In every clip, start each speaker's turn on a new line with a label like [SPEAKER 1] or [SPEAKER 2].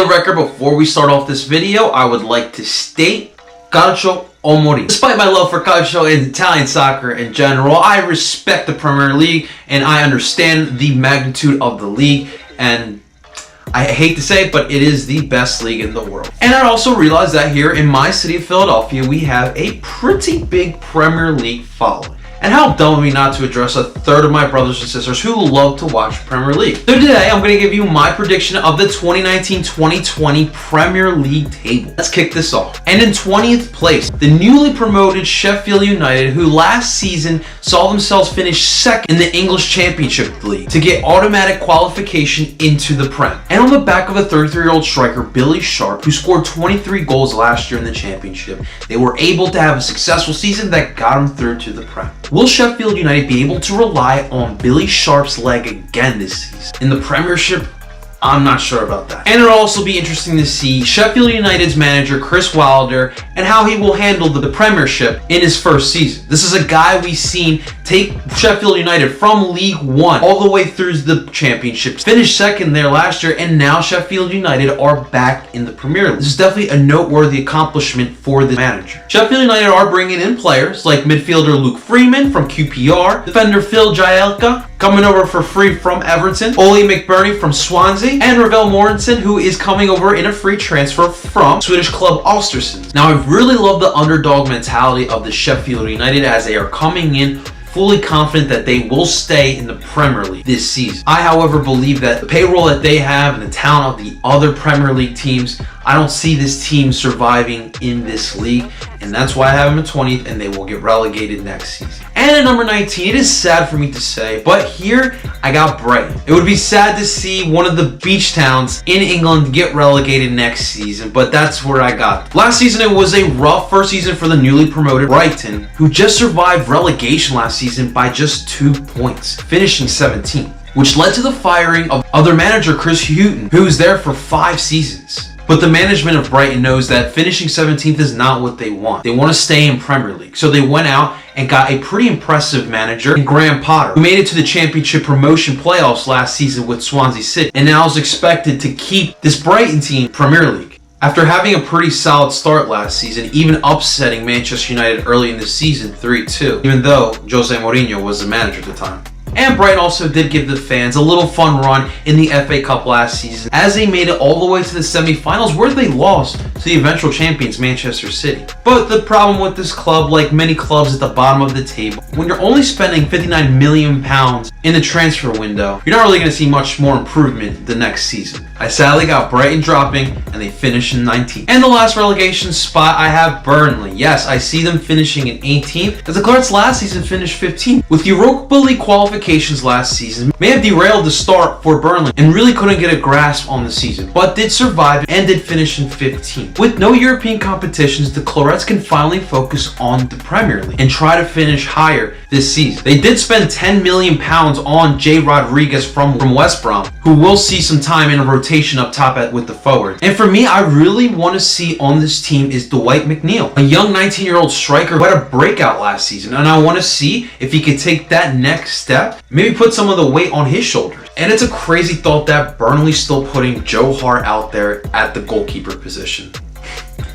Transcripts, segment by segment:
[SPEAKER 1] the record, before we start off this video, I would like to state calcio o morire. Despite my love for calcio and Italian soccer in general, I respect the Premier League and I understand the magnitude of the league, and I hate to say it, but it is the best league in the world. And I also realize that here in my city of Philadelphia, we have a pretty big Premier League following. And how dumb of me not to address a third of my brothers and sisters who love to watch Premier League. So today, I'm going to give you my prediction of the 2019-2020 Premier League table. Let's kick this off. And in 20th place, the newly promoted Sheffield United, who last season saw themselves finish second in the English Championship League to get automatic qualification into the Prem. And on the back of a 33-year-old striker, Billy Sharp, who scored 23 goals last year in the Championship, they were able to have a successful season that got them through to the Prem. Will Sheffield United be able to rely on Billy Sharp's leg again this season? In the Premiership, I'm not sure about that. And it'll also be interesting to see Sheffield United's manager, Chris Wilder, and how he will handle the Premiership in his first season. This is a guy we've seen take Sheffield United from League One all the way through the Championship, finished second there last year, and now Sheffield United are back in the Premier League. This is definitely a noteworthy accomplishment for the manager. Sheffield United are bringing in players like midfielder Luke Freeman from QPR, defender Phil Jaelka, coming over for free from Everton, Oli McBurney from Swansea, and Ravel Mortensen, who is coming over in a free transfer from Swedish club Östersund. Now, I really love the underdog mentality of the Sheffield United as they are coming in fully confident that they will stay in the Premier League this season. I, however, believe that the payroll that they have and the talent of the other Premier League teams, I don't see this team surviving in this league, and that's why I have them at 20th, and they will get relegated next season. And at number 19, it is sad for me to say, but here I got Brighton. It would be sad to see one of the beach towns in England get relegated next season, but that's where I got. Last season, it was a rough first season for the newly promoted Brighton, who just survived relegation last season by just 2 points, finishing 17th, which led to the firing of other manager Chris Hughton, who was there for 5 seasons. But the management of Brighton knows that finishing 17th is not what they want. They want to stay in Premier League. So they went out and got a pretty impressive manager in Graham Potter, who made it to the Championship promotion playoffs last season with Swansea City, and now is expected to keep this Brighton team in Premier League. After having a pretty solid start last season, even upsetting Manchester United early in the season 3-2, even though Jose Mourinho was the manager at the time. And Brighton also did give the fans a little fun run in the FA Cup last season, as they made it all the way to the semi-finals, where they lost to the eventual champions Manchester City. But the problem with this club, like many clubs at the bottom of the table, when you're only spending £59 million in the transfer window, you're not really going to see much more improvement the next season. I sadly got Brighton dropping, and they finish in 19th. And the last relegation spot, I have Burnley. Yes, I see them finishing in 18th, as the Clarets last season finished 15th. With Europa League qualifications last season may have derailed the start for Burnley and really couldn't get a grasp on the season, but did survive and did finish in 15th. With no European competitions, the Clarets can finally focus on the Premier League and try to finish higher this season. They did spend £10 million on Jay Rodriguez from West Brom, who will see some time in a rotation up top with the forward. And for me, I really want to see on this team is Dwight McNeil, a young 19-year-old striker who had a breakout last season, and I want to see if he could take that next step, maybe put some of the weight on his shoulders. And it's a crazy thought that Burnley's still putting Joe Hart out there at the goalkeeper position.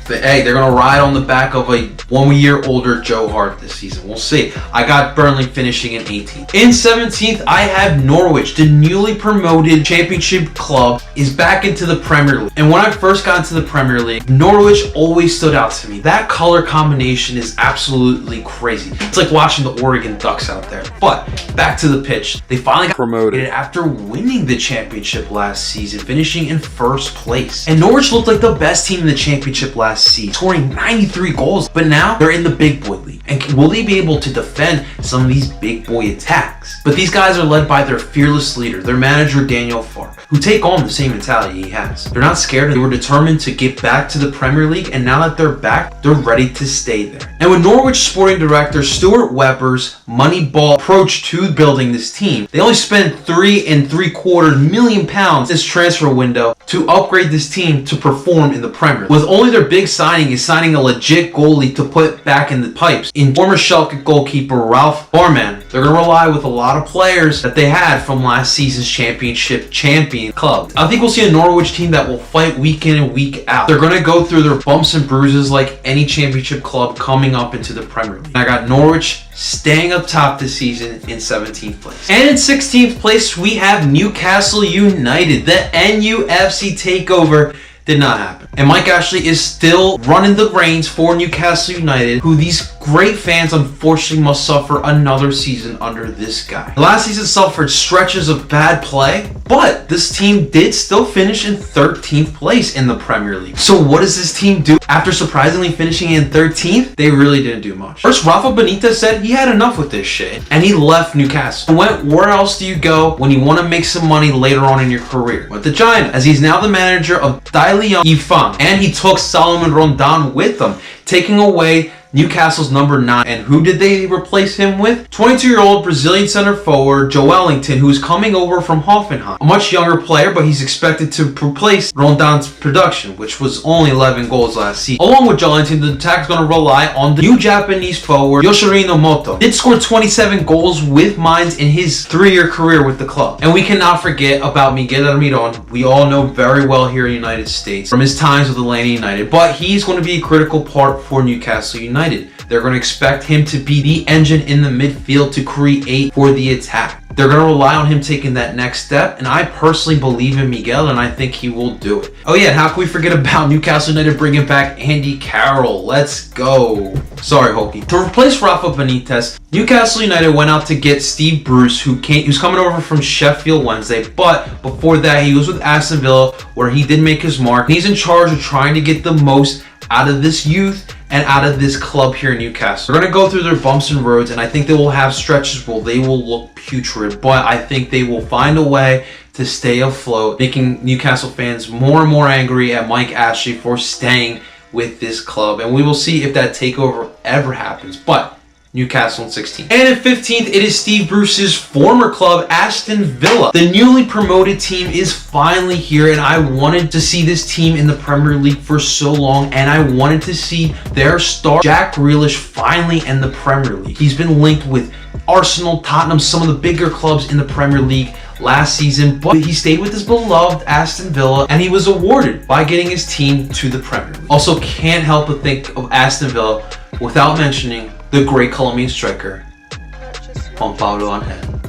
[SPEAKER 1] But hey, they're going to ride on the back of a 1 year older Joe Hart this season. We'll see. I got Burnley finishing in 18th. In 17th, I have Norwich. The newly promoted Championship club is back into the Premier League. And when I first got into the Premier League, Norwich always stood out to me. That color combination is absolutely crazy. It's like watching the Oregon Ducks out there. But back to the pitch. They finally got promoted after winning the championship last season, finishing in first place. And Norwich looked like the best team in the championship last season, scoring 93 goals, but now they're in the big boy league. And will they be able to defend some of these big boy attacks? But these guys are led by their fearless leader, their manager Daniel Farke, who take on the same mentality he has. They're not scared. They were determined to get back to the Premier League, and now that they're back, they're ready to stay there. And with Norwich sporting director Stuart Webber's Moneyball approach to building this team, they only spent £3.75 million this transfer window to upgrade this team to perform in the Premier League. With only their big signing is signing a legit goalie to put back in the pipes. In former Schalke goalkeeper Ralph Barman, they're going to rely with a lot of players that they had from last season's championship champion club. I think we'll see a Norwich team that will fight week in and week out. They're going to go through their bumps and bruises like any championship club coming up into the Premier League. I got Norwich staying up top this season in 17th place. And in 16th place, we have Newcastle United. The NUFC takeover did not happen. And Mike Ashley is still running the reins for Newcastle United, who these great fans unfortunately must suffer another season under this guy. Last season suffered stretches of bad play, but this team did still finish in 13th place in the Premier League. So what does this team do? After surprisingly finishing in 13th, they really didn't do much. First, Rafa Benitez said he had enough with this shit, and he left Newcastle. Where else do you go when you want to make some money later on in your career? Went to China, as he's now the manager of Dalian Yifang, and he took Solomon Rondon with them, taking away Newcastle's number 9. And who did they replace him with? 22-year-old Brazilian center forward Joelinton, who's coming over from Hoffenheim. A much younger player, but he's expected to replace Rondon's production, which was only 11 goals last season. Along with Joelinton, the attack is going to rely on the new Japanese forward Yoshirino Moto. Did score 27 goals with Mainz in his 3-year career with the club. And we cannot forget about Miguel Almiron. We all know very well here in the United States from his times with Atlanta United, but he's going to be a critical part for Newcastle United. They're going to expect him to be the engine in the midfield to create for the attack. They're going to rely on him taking that next step, and I personally believe in Miguel, and I think he will do it. Oh yeah, and how can we forget about Newcastle United bringing back Andy Carroll? Let's go. Sorry, Hokie. To replace Rafa Benitez, Newcastle United went out to get Steve Bruce, who's coming over from Sheffield Wednesday, but before that, he was with Aston Villa, where he did make his mark. He's in charge of trying to get the most out of this youth and out of this club here in Newcastle. They're going to go through their bumps and roads, and I think they will have stretches where they will look putrid, but I think they will find a way to stay afloat, making Newcastle fans more and more angry at Mike Ashley for staying with this club. And we will see if that takeover ever happens. But Newcastle in 16th. And in 15th, it is Steve Bruce's former club, Aston Villa. The newly promoted team is finally here, and I wanted to see this team in the Premier League for so long, and I wanted to see their star, Jack Grealish, finally in the Premier League. He's been linked with Arsenal, Tottenham, some of the bigger clubs in the Premier League last season, but he stayed with his beloved Aston Villa, and he was awarded by getting his team to the Premier League. Also, can't help but think of Aston Villa without mentioning the great Colombian striker, Juan Pablo Angel.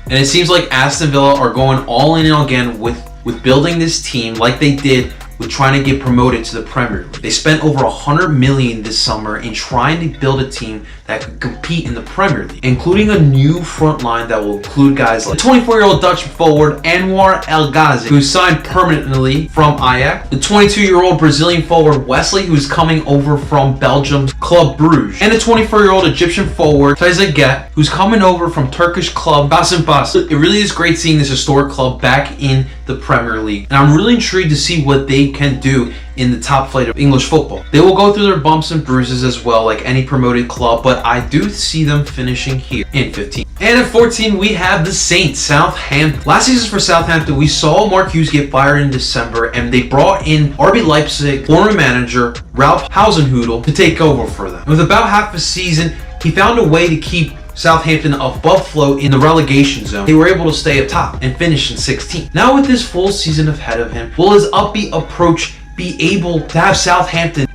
[SPEAKER 1] And it seems like Aston Villa are going all in again with building this team like they did with trying to get promoted to the Premier League. They spent over $100 million this summer in trying to build a team that could compete in the Premier League, including a new front line that will include guys like the 24-year-old Dutch forward Anwar El Ghazi, who signed permanently from Ajax, the 22-year-old Brazilian forward Wesley, who's coming over from Belgium's Club Brugge, and the 24-year-old Egyptian forward Trezeguet, who's coming over from Turkish club Gaziantep. It really is great seeing this historic club back in the Premier League, and I'm really intrigued to see what they can do in the top flight of English football. They will go through their bumps and bruises as well, like any promoted club, but I do see them finishing here in 15. And at 14, we have the Saints, Southampton. Last season for Southampton, we saw Mark Hughes get fired in December, and they brought in RB Leipzig former manager Ralph Hasenhüttl to take over for them. And with about half a season, he found a way to keep Southampton above float in the relegation zone. They were able to stay up top and finish in 16th. Now with this full season ahead of him, will his upbeat approach be able to have Southampton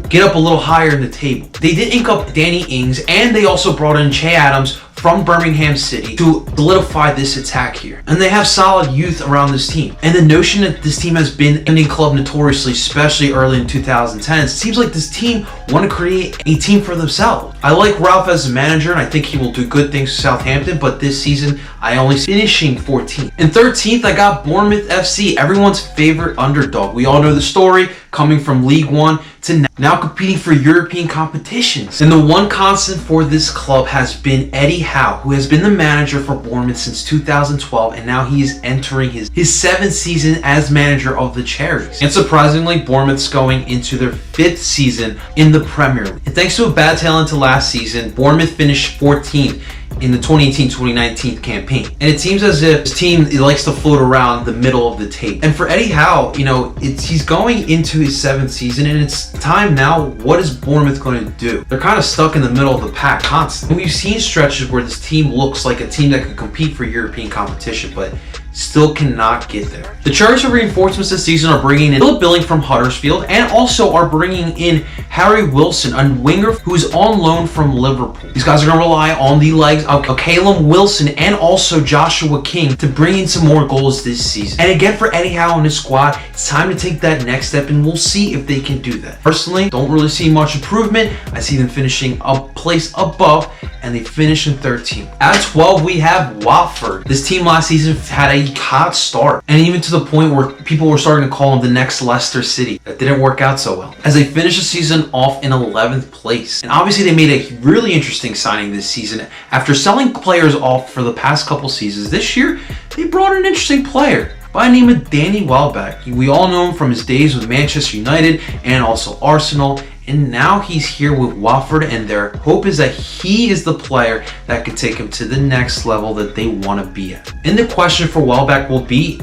[SPEAKER 1] get up a little higher in the table? They did ink up Danny Ings, and they also brought in Che Adams from Birmingham City to solidify this attack here. And they have solid youth around this team. And the notion that this team has been ending club notoriously, especially early in 2010s, it seems like this team want to create a team for themselves. I like Ralph as a manager, and I think he will do good things for Southampton, but this season, I only see finishing 14th. In 13th, I got Bournemouth FC, everyone's favorite underdog. We all know the story, coming from League One to now competing for European competitions. And the one constant for this club has been Eddie Howe, who has been the manager for Bournemouth since 2012, and now he is entering his 7th season as manager of the Cherries. And surprisingly, Bournemouth's going into their 5th season in the Premier League. And thanks to a bad tail into last season, Bournemouth finished 14th. in the 2018-2019 campaign. And it seems as if his team likes to float around the middle of the table. And for Eddie Howe, you know, he's going into his 7th season, and it's time now. What is Bournemouth going to do? They're kind of stuck in the middle of the pack constantly. We've seen stretches where this team looks like a team that could compete for European competition, but still cannot get there. The cherries for reinforcements this season are bringing in Philip Billing from Huddersfield, and also are bringing in Harry Wilson, a winger who's on loan from Liverpool. These guys are going to rely on the legs of Callum Wilson and also Joshua King to bring in some more goals this season. And again, for Eddie Howe and his squad, it's time to take that next step, and we'll see if they can do that. Personally, don't really see much improvement. I see them finishing a place above, and they finish in 13th. At 12, we have Watford. This team last season had a hot start, and even to the point where people were starting to call them the next Leicester City. That didn't work out so well, as they finished the season off in 11th place. And obviously they made a really interesting signing this season. After selling players off for the past couple seasons, this year they brought an interesting player by the name of Danny Welbeck. We all know him from his days with Manchester United and also Arsenal, and now he's here with Watford, and their hope is that he is the player that could take him to the next level that they want to be at. And the question for Welbeck will be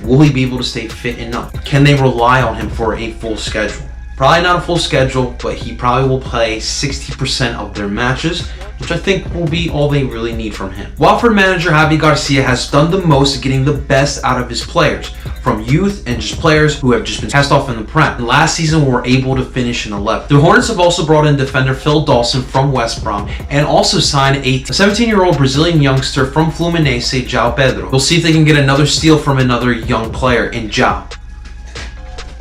[SPEAKER 1] will he be able to stay fit enough? Can they rely on him for a full schedule? Probably not a full schedule, but he probably will play 60% of their matches, which I think will be all they really need from him. Watford manager Javi Garcia has done the most at getting the best out of his players, from youth and just players who have just been cast off in the Prem. And last season were able to finish in 11th. The Hornets have also brought in defender Phil Dawson from West Brom, and also signed a 17-year-old Brazilian youngster from Fluminense, João Pedro. We'll see if they can get another steal from another young player in João.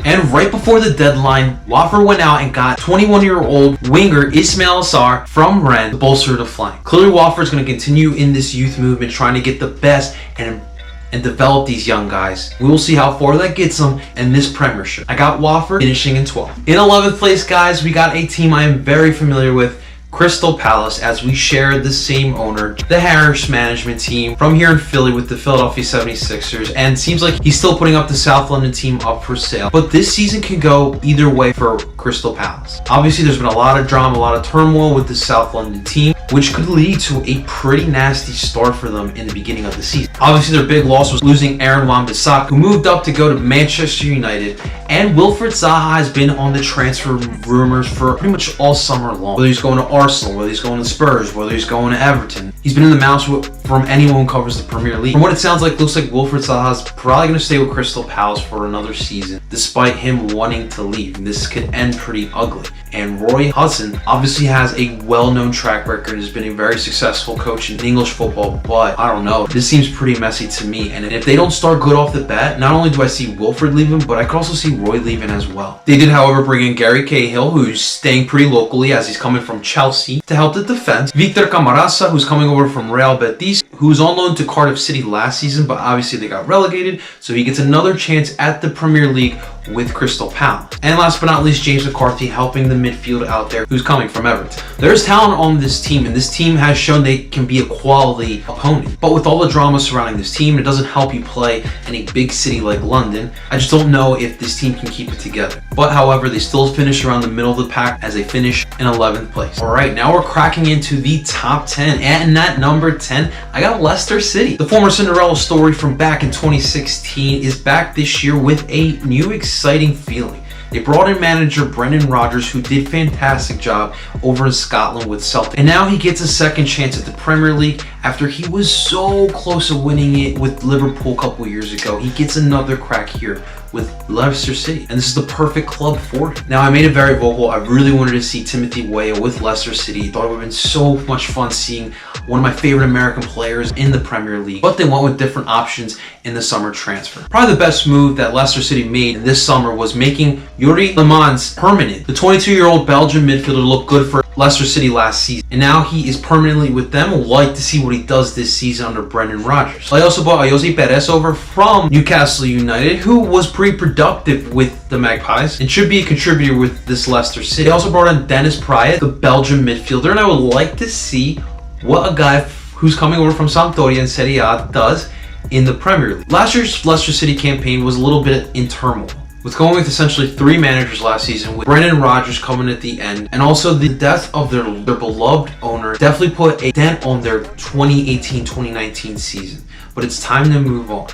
[SPEAKER 1] And right before the deadline, Watford went out and got 21-year-old winger Ismail Assar from Rennes to bolster the flank. Clearly, Watford's going to continue in this youth movement, trying to get the best and develop these young guys. We will see how far that gets them in this Premiership. I got Watford finishing in 12th. In 11th place, guys, we got a team I am very familiar with, Crystal Palace, as we share the same owner, the Harris management team from here in Philly with the Philadelphia 76ers, and seems like he's still putting up the South London team up for sale. But this season can go either way for Crystal Palace. Obviously, there's been a lot of drama, a lot of turmoil with the South London team, which could lead to a pretty nasty start for them in the beginning of the season. Obviously, their big loss was losing Aaron Wan-Bissaka, who moved up to go to Manchester United, and Wilfried Zaha has been on the transfer rumors for pretty much all summer long. Whether he's going to Arsenal, whether he's going to Spurs, whether he's going to Everton. He's been in the mouths from anyone who covers the Premier League. From what it sounds like, looks like Wilfried Zaha is probably going to stay with Crystal Palace for another season, despite him wanting to leave. And this could end pretty ugly. And Roy Hodgson obviously has a well-known track record, has been a very successful coach in English football, but I don't know. This seems pretty messy to me. And if they don't start good off the bat, not only do I see Wilfried leaving, but I could also see Roy leaving as well. They did, however, bring in Gary Cahill, who's staying pretty locally as he's coming from Chelsea to help the defense. Victor Camarasa, who's coming over from Real Betis, who's on loan to Cardiff City last season, but obviously they got relegated, so he gets another chance at the Premier League with Crystal Palace. And last but not least, James McCarthy helping the midfield out there, who's coming from Everton. There's talent on this team, and this team has shown they can be a quality opponent. But with all the drama surrounding this team, it doesn't help you play in a big city like London. I just don't know if this team can keep it together. But however, they still finish around the middle of the pack as they finish in 11th place. Alright, now we're cracking into the top 10. And at number 10, I got Leicester City. The former Cinderella story from back in 2016 is back this year with a new exciting feeling. They brought in manager Brendan Rodgers, who did a fantastic job over in Scotland with Celtic. And now he gets a second chance at the Premier League after he was so close to winning it with Liverpool a couple years ago. He gets another crack here with Leicester City, and this is the perfect club for him. Now, I made it very vocal. I really wanted to see Timothy Weah with Leicester City. I thought it would have been so much fun seeing one of my favorite American players in the Premier League, but they went with different options in the summer transfer. Probably the best move that Leicester City made this summer was making Yuri Lemans permanent. The 22-year-old Belgian midfielder looked good for Leicester City last season, and now he is permanently with them. We'll like to see what he does this season under Brendan Rodgers. I also bought Jose Perez over from Newcastle United, who was pretty productive with the Magpies and should be a contributor with this Leicester City. They also brought in Dennis Praet, the Belgian midfielder, and I would like to see what a guy who's coming over from Sampdoria in Serie A does in the Premier League. Last year's Leicester City campaign was a little bit in turmoil. with going with essentially 3 managers last season, with Brendan Rodgers coming at the end, and also the death of their beloved owner definitely put a dent on their 2018-2019 season. But it's time to move on.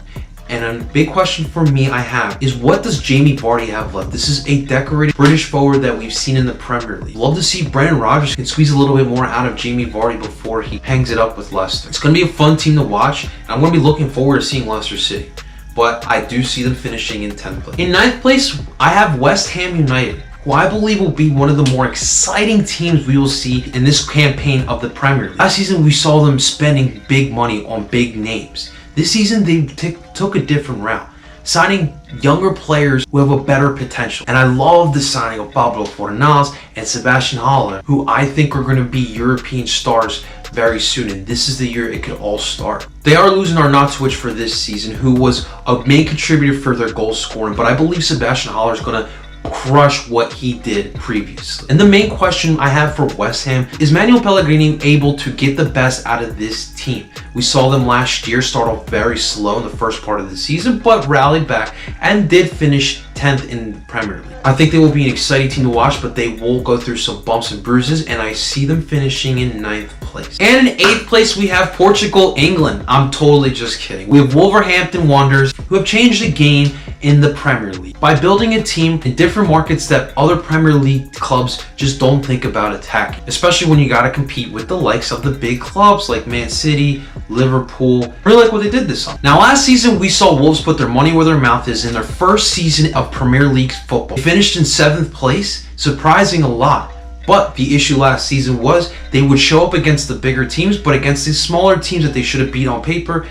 [SPEAKER 1] And a big question for me I have is, what does Jamie Vardy have left? This is a decorated British forward that we've seen in the Premier League. Love to see Brendan Rodgers can squeeze a little bit more out of Jamie Vardy before he hangs it up with Leicester. It's going to be a fun team to watch, and I'm going to be looking forward to seeing Leicester City. But I do see them finishing in 10th place. In 9th place, I have West Ham United, who I believe will be one of the more exciting teams we will see in this campaign of the Premier League. Last season, we saw them spending big money on big names. This season, they took a different route, signing younger players who have a better potential. And I love the signing of Pablo Fornals and Sebastian Haller, who I think are going to be European stars very soon, and this is the year it could all start. They are losing Arnautovic for this season, who was a main contributor for their goal scoring, but I believe Sebastian Haller is going to crush what he did previously. And the main question I have for West Ham is Manuel Pellegrini able to get the best out of this team? We saw them last year start off very slow in the first part of the season, but rallied back and did finish 10th in the Premier League. I think they will be an exciting team to watch, but they will go through some bumps and bruises, and I see them finishing in 9th place. And in 8th place, we have Portugal, England. I'm totally just kidding. We have Wolverhampton Wanderers, who have changed the game in the Premier League by building a team in different markets that other Premier League clubs just don't think about attacking, especially when you got to compete with the likes of the big clubs like Man City, Liverpool. I really like what they did this summer. Now, last season we saw Wolves put their money where their mouth is in their first season of Premier League football. They finished in 7th place, surprising a lot. But the issue last season was they would show up against the bigger teams, but against these smaller teams that they should have beat on paper,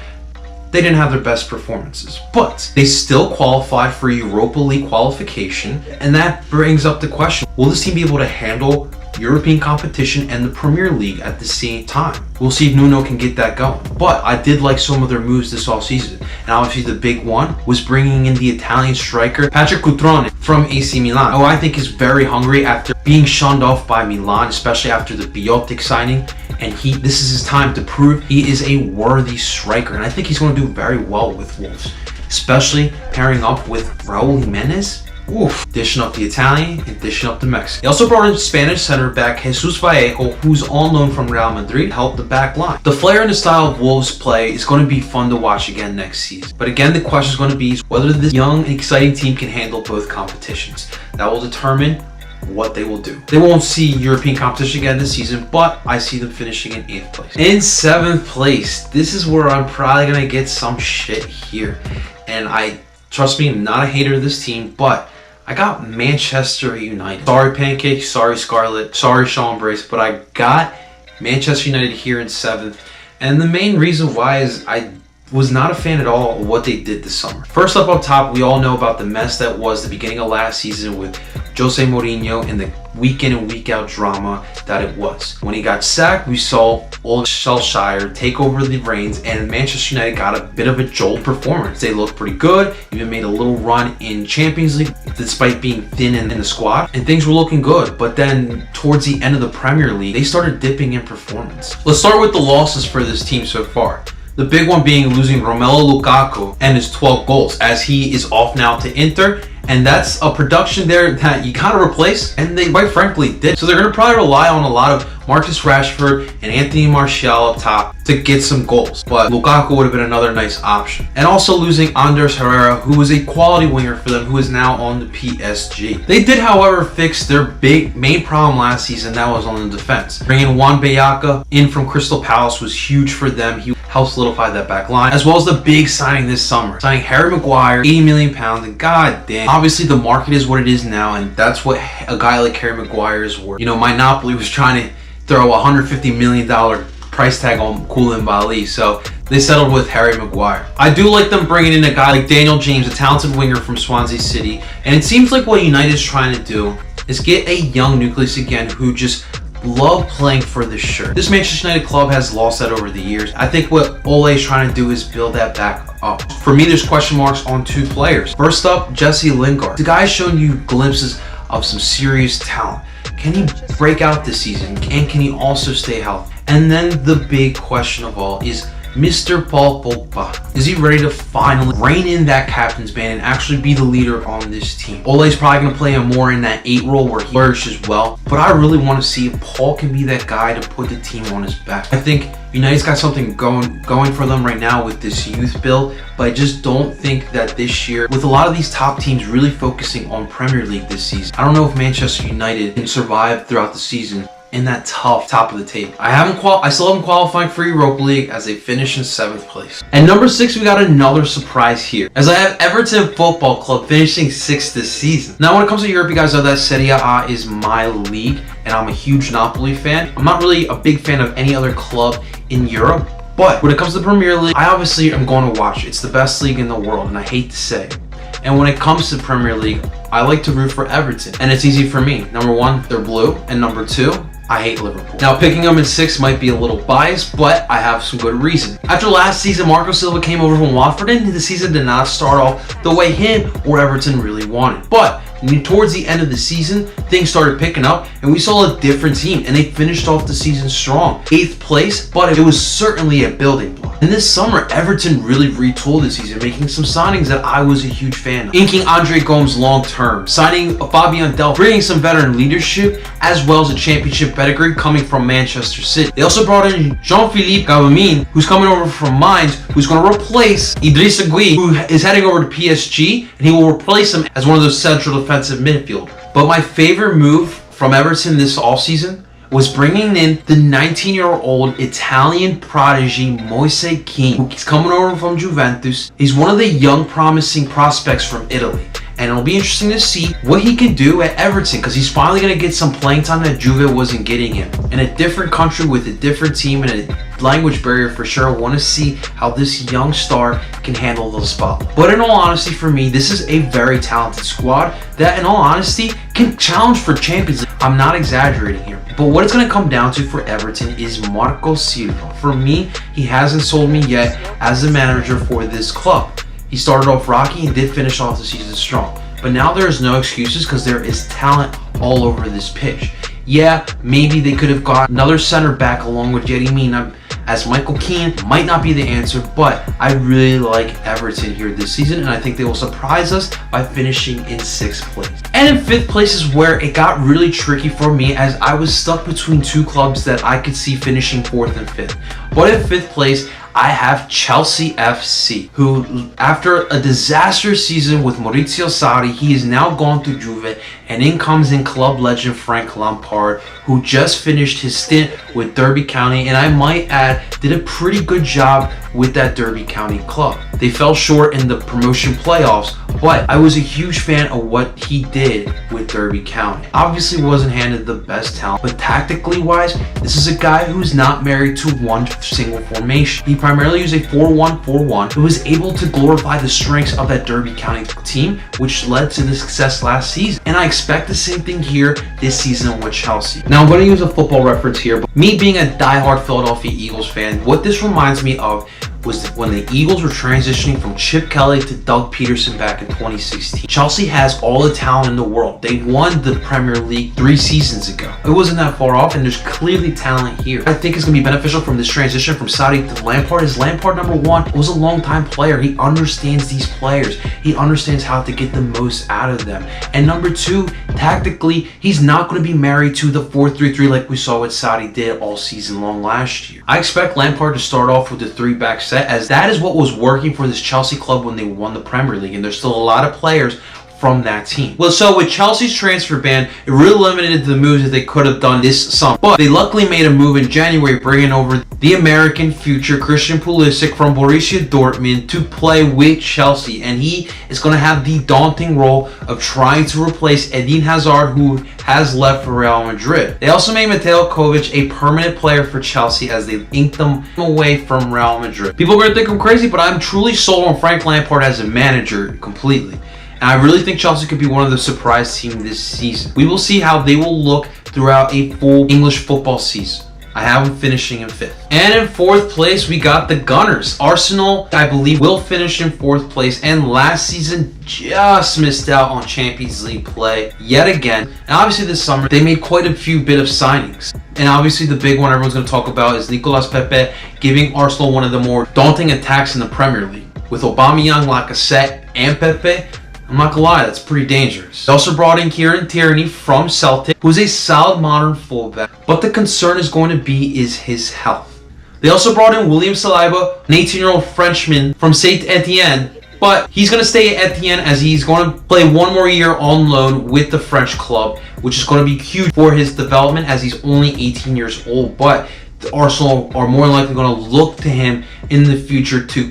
[SPEAKER 1] they didn't have their best performances. But they still qualified for Europa League qualification, and that brings up the question, will this team be able to handle European competition and the Premier League at the same time? We'll see if Nuno can get that going. But I did like some of their moves this offseason, and obviously the big one was bringing in the Italian striker Patrick Cutrone from AC Milan, who I think is very hungry after being shunned off by Milan, especially after the Biotic signing. And this is his time to prove he is a worthy striker, and I think he's going to do very well with Wolves, especially pairing up with Raul Jimenez. Oof, dishing up the Italian and dishing up the Mexican. He also brought in Spanish center back Jesus Vallejo, who's on loan from Real Madrid, to help the back line. The flair and the style of Wolves play is going to be fun to watch again next season. But again, the question is going to be whether this young and exciting team can handle both competitions. That will determine what they will do. They won't see European competition again this season, but I see them finishing in 8th place. In 7th place, this is where I'm probably going to get some shit here. And trust me, I'm not a hater of this team, but I got Manchester United. Sorry Pancake, sorry Scarlett, sorry Sean Brace, but I got Manchester United here in 7th. And the main reason why is I was not a fan at all of what they did this summer. First up top, we all know about the mess that was the beginning of last season with Jose Mourinho and the week in and week out drama that it was. When he got sacked, we saw old Solskjaer take over the reins, and Manchester United got a bit of a jolt performance. They looked pretty good, even made a little run in Champions League despite being thin in the squad, and things were looking good. But then towards the end of the Premier League, they started dipping in performance. Let's start with the losses for this team so far. The big one being losing Romelu Lukaku and his 12 goals, as he is off now to Inter, and that's a production there that you gotta replace, and they quite frankly did. So they're gonna probably rely on a lot of Marcus Rashford and Anthony Martial up top to get some goals, but Lukaku would have been another nice option. And also losing Andres Herrera, who was a quality winger for them, who is now on the PSG. They did, however, fix their main problem last season, that was on the defense. Bringing Juan Bellaca in from Crystal Palace was huge for them. He helped solidify that back line, as well as the big signing this summer, signing Harry Maguire, £80 million, and god damn, obviously the market is what it is now, and that's what a guy like Harry Maguire is worth. You know, my Napoli was trying to throw a $150 million price tag on Koulibaly, so they settled with Harry Maguire. I do like them bringing in a guy like Daniel James, a talented winger from Swansea City, and it seems like what United is trying to do is get a young nucleus again who just love playing for the shirt. This Manchester United club has lost that over the years. I think what Ole is trying to do is build that back up. For me, there's question marks on 2 players. First up, Jesse Lingard. The guy's shown you glimpses of some serious talent. Can he break out this season? And can he also stay healthy? And then the big question of all is Mr. Paul Pogba. Is he ready to finally rein in that captain's band and actually be the leader on this team? Ole's probably going to play him more in that 8 role where he flourishes well, but I really want to see if Paul can be that guy to put the team on his back. I think United's got something going for them right now with this youth build, but I just don't think that this year, with a lot of these top teams really focusing on Premier League this season, I don't know if Manchester United can survive throughout the season in that tough top of the table. I still haven't qualifying for Europa League as they finish in 7th place. And number 6, we got another surprise here, as I have Everton Football Club finishing 6th this season. Now, when it comes to Europe, you guys know that Serie A is my league, and I'm a huge Napoli fan. I'm not really a big fan of any other club in Europe, but when it comes to the Premier League, I obviously am going to watch it. It's the best league in the world, and I hate to say it. And when it comes to Premier League, I like to root for Everton, and it's easy for me. Number 1, they're blue, and number 2, I hate Liverpool. Now, picking them in 6th might be a little biased, but I have some good reason. After last season, Marco Silva came over from Watford, and the season did not start off the way him or Everton really wanted. But towards the end of the season, things started picking up, and we saw a different team, and they finished off the season strong. 8th place, but it was certainly a building block. And this summer, Everton really retooled this season, making some signings that I was a huge fan of. Inking Andre Gomes long-term, signing Fabian Delph, bringing some veteran leadership, as well as a championship pedigree coming from Manchester City. They also brought in Jean-Philippe Gauvamin, who's coming over from Mainz, who's going to replace Idrissa Gueye, who is heading over to PSG, and he will replace him as one of those central defensive midfielders. But my favorite move from Everton this offseason was bringing in the 19-year-old Italian prodigy Moise Kean, who's coming over from Juventus. He's one of the young promising prospects from Italy, and it'll be interesting to see what he can do at Everton, because he's finally going to get some playing time that Juve wasn't getting him. In a different country with a different team and a language barrier for sure, I want to see how this young star can handle the spotlight. But in all honesty, for me, this is a very talented squad that, in all honesty, can challenge for Champions League. I'm not exaggerating here. But what it's going to come down to for Everton is Marco Silva. For me, he hasn't sold me yet as the manager for this club. He started off rocky and did finish off the season strong. But now there is no excuses, because there is talent all over this pitch. Yeah, maybe they could have got another center back along with Yerry Mina, as Michael Keane might not be the answer, but I really like Everton here this season, and I think they will surprise us by finishing in 6th place. And in 5th place is where it got really tricky for me, as I was stuck between 2 clubs that I could see finishing 4th and 5th. But in 5th place, I have Chelsea FC, who, after a disastrous season with Maurizio Sarri, he is now gone to Juve, and in comes in club legend Frank Lampard, who just finished his stint with Derby County, and I might add, did a pretty good job with that Derby County club. They fell short in the promotion playoffs, but I was a huge fan of what he did with Derby County. Obviously wasn't handed the best talent, but tactically wise, this is a guy who's not married to one single formation. He primarily used a 4-1-4-1, who was able to glorify the strengths of that Derby County team, which led to the success last season. And I expect the same thing here this season with Chelsea. Now, I'm going to use a football reference here, but me being a diehard Philadelphia Eagles fan, what this reminds me of was when the Eagles were transitioning from Chip Kelly to Doug Peterson back in 2016. Chelsea has all the talent in the world. They won the Premier League 3 seasons ago. It wasn't that far off, and there's clearly talent here. I think it's going to be beneficial from this transition from Saudi to Lampard. As Lampard, number 1, was a long-time player. He understands these players. He understands how to get the most out of them. And number 2, tactically, he's not going to be married to the 4-3-3 like we saw what Saudi did all season long last year. I expect Lampard to start off with the 3-back set, as that is what was working for this Chelsea club when they won the Premier League, and there's still a lot of players from that team. Well, so with Chelsea's transfer ban, it really limited the moves that they could have done this summer. But they luckily made a move in January, bringing over the American future Christian Pulisic from Borussia Dortmund to play with Chelsea. And he is going to have the daunting role of trying to replace Eden Hazard, who has left for Real Madrid. They also made Mateo Kovac a permanent player for Chelsea, as they inked them away from Real Madrid. People are going to think I'm crazy, but I'm truly sold on Frank Lampard as a manager completely. And I really think Chelsea could be one of the surprise teams this season. We will see how they will look throughout a full English football season. I have them finishing in 5th. And in 4th place, we got the Gunners. Arsenal, I believe, will finish in 4th place, and last season just missed out on Champions League play yet again. And obviously this summer, they made quite a few bit of signings. And obviously the big one everyone's going to talk about is Nicolas Pepe giving Arsenal one of the more daunting attacks in the Premier League. With Aubameyang, Lacazette, and Pepe, I'm not gonna lie, that's pretty dangerous. They also brought in Kieran Tierney from Celtic, who's a solid modern fullback, but the concern is going to be his health. They also brought in William Saliba, an 18-year-old Frenchman from Saint Etienne, but he's going to stay at Etienne as he's going to play one more year on loan with the French club, which is going to be huge for his development as he's only 18 years old. But the Arsenal are more likely going to look to him in the future to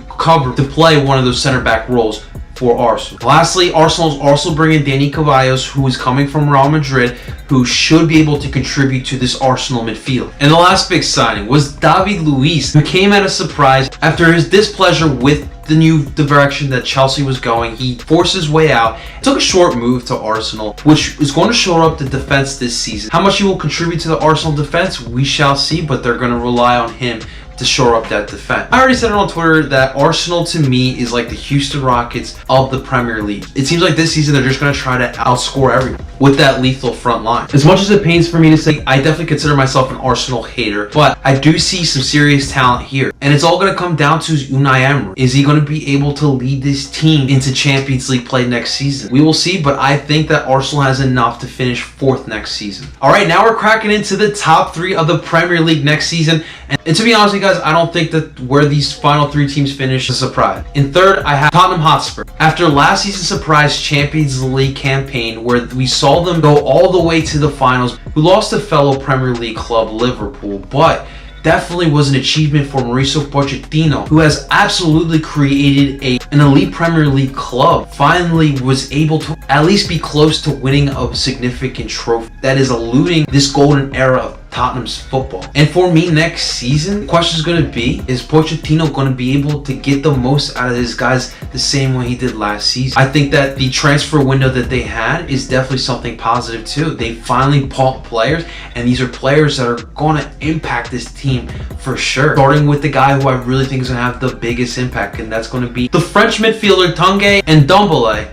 [SPEAKER 1] play one of those center back roles for Arsenal. Lastly, Arsenal is also bringing Dani Ceballos, who is coming from Real Madrid, who should be able to contribute to this Arsenal midfield. And the last big signing was David Luiz, who came at a surprise after his displeasure with the new direction that Chelsea was going. He forced his way out, took a short move to Arsenal, which is going to shore up the defense this season. How much he will contribute to the Arsenal defense, we shall see, but they're going to rely on him to shore up that defense. I already said it on Twitter that Arsenal to me is like the Houston Rockets of the Premier League. It seems like this season they're just going to try to outscore everyone with that lethal front line. As much as it pains for me to say, I definitely consider myself an Arsenal hater, but I do see some serious talent here. And it's all going to come down to Unai Emery. Is he going to be able to lead this team into Champions League play next season? We will see, but I think that Arsenal has enough to finish 4th next season. Alright, now we're cracking into the top 3 of the Premier League next season. And to be honest with you guys, I don't think that where these final 3 teams finish is a surprise. In 3rd, I have Tottenham Hotspur. After last season's surprise Champions League campaign, where we saw them go all the way to the finals, we lost to fellow Premier League club Liverpool, but definitely was an achievement for Mauricio Pochettino, who has absolutely created an elite Premier League club. Finally was able to at least be close to winning a significant trophy that is eluding this golden era of Tottenham's football. And for me next season, the question is going to be, is Pochettino going to be able to get the most out of his guys the same way he did last season? I think that the transfer window that they had is definitely something positive too. They finally bought players, and these are players that are going to impact this team for sure. Starting with the guy who I really think is going to have the biggest impact, and that's going to be the French midfielder Tanguy Ndombele.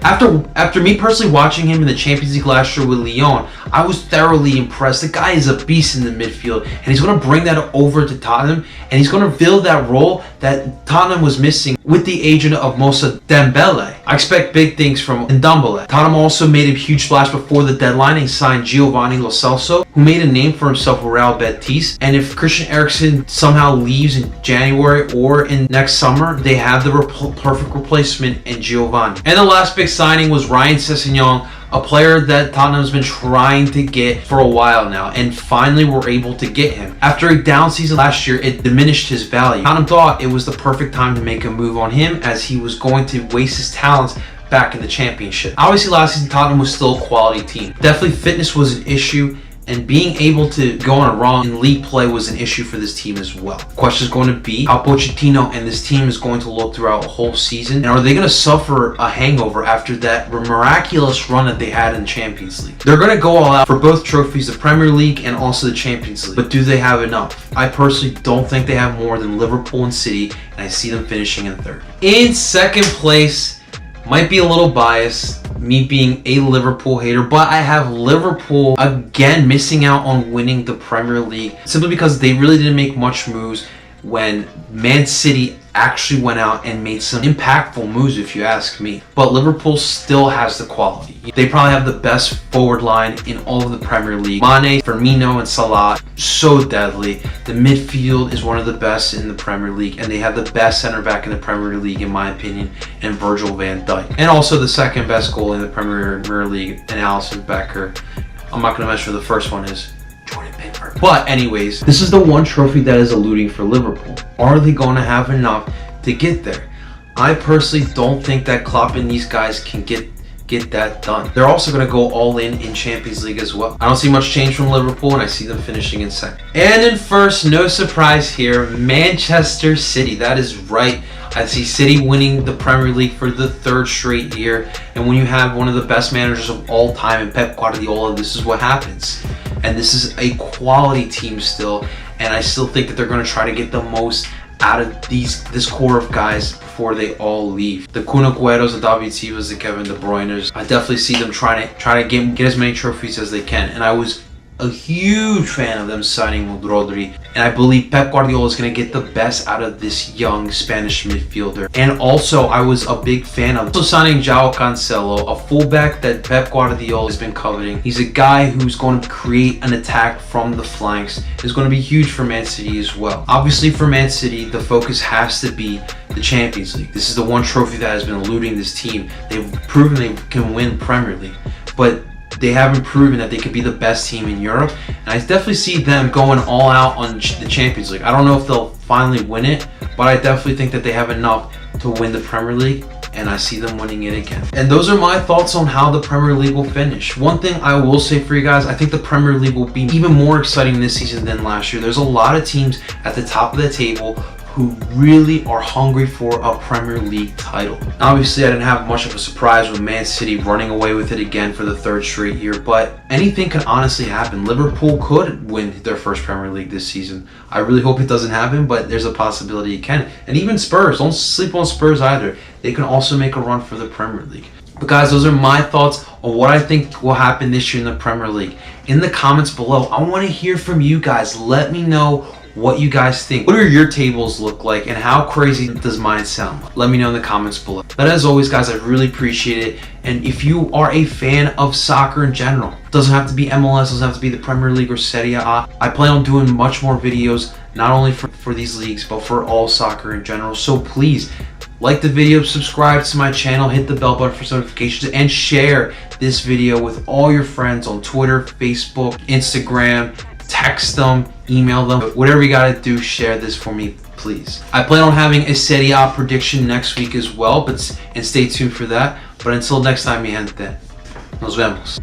[SPEAKER 1] After me personally watching him in the Champions League last year with Lyon, I was thoroughly impressed. The guy is a beast in the midfield, and he's going to bring that over to Tottenham, and he's going to fill that role that Tottenham was missing with the agent of Moussa Dembele. I expect big things from Ndombele. Tottenham also made a huge splash before the deadline and signed Giovanni Lo Celso, who made a name for himself with Real Betis. And if Christian Eriksen somehow leaves in January or in next summer, they have the perfect replacement in Giovanni. And the last big signing was Ryan Sessegnon, a player that Tottenham's been trying to get for a while now, and finally were able to get him. After a down season last year, it diminished his value. Tottenham thought it was the perfect time to make a move on him, as he was going to waste his talents back in the Championship. Obviously last season Tottenham was still a quality team. Definitely fitness was an issue, and being able to go on a run in league play was an issue for this team as well. The question is going to be how Pochettino and this team is going to look throughout a whole season, and are they going to suffer a hangover after that miraculous run that they had in the Champions League? They're going to go all out for both trophies, the Premier League and also the Champions League, but do they have enough? I personally don't think they have more than Liverpool and City, and I see them finishing in 3rd. In 2nd place, might be a little biased, me being a Liverpool hater, but I have Liverpool again missing out on winning the Premier League simply because they really didn't make much moves when Man City actually went out and made some impactful moves, if you ask me. But Liverpool still has the quality. They probably have the best forward line in all of the Premier League. Mane, Firmino, and Salah, so deadly. The midfield is one of the best in the Premier League, and they have the best center back in the Premier League, in my opinion, and Virgil van Dijk. And also the 2nd best goal in the Premier League, and Alisson Becker. I'm not going to mention who the first one is. But anyways, this is the one trophy that is eluding for Liverpool. Are they going to have enough to get there? I personally don't think that Klopp and these guys can get that done. They're also going to go all in Champions League as well. I don't see much change from Liverpool, and I see them finishing in 2nd. And in 1st, no surprise here, Manchester City. That is right. I see City winning the Premier League for the 3rd straight year. And when you have one of the best managers of all time in Pep Guardiola, this is what happens. And this is a quality team still, and I still think that they're going to try to get the most out of this core of guys before they all leave. The Kun Agüeros, the David Silvas, the Kevin De Bruyne's. I definitely see them trying to get as many trophies as they can. And I was a huge fan of them signing Rodri, and I believe Pep Guardiola is going to get the best out of this young Spanish midfielder. And also, I was a big fan of also signing João Cancelo, a fullback that Pep Guardiola has been coveting. He's a guy who's going to create an attack from the flanks. It's going to be huge for Man City as well. Obviously, for Man City, the focus has to be the Champions League. This is the one trophy that has been eluding this team. They've proven they can win Premier League, but they haven't proven that they could be the best team in Europe. And I definitely see them going all out on the Champions League. I don't know if they'll finally win it, but I definitely think that they have enough to win the Premier League, and I see them winning it again. And those are my thoughts on how the Premier League will finish. One thing I will say for you guys, I think the Premier League will be even more exciting this season than last year. There's a lot of teams at the top of the table who really are hungry for a Premier League title. Obviously, I didn't have much of a surprise with Man City running away with it again for the third straight year, but anything can honestly happen. Liverpool could win their first Premier League this season. I really hope it doesn't happen, but there's a possibility it can. And even Spurs, don't sleep on Spurs either. They can also make a run for the Premier League. But guys, those are my thoughts on what I think will happen this year in the Premier League. In the comments below, I want to hear from you guys. Let me know what you guys think. What do your tables look like, and how crazy does mine sound? Let me know in the comments below. But as always, guys, I really appreciate it. And if you are a fan of soccer in general, doesn't have to be MLS, doesn't have to be the Premier League or Serie A. I plan on doing much more videos, not only for these leagues, but for all soccer in general. So please, like the video, subscribe to my channel, hit the bell button for notifications, and share this video with all your friends on Twitter, Facebook, Instagram. Text them, email them, whatever you gotta do, share this for me, please. I plan on having a Serie A prediction next week as well, and stay tuned for that. But until next time, mi gente, nos vemos.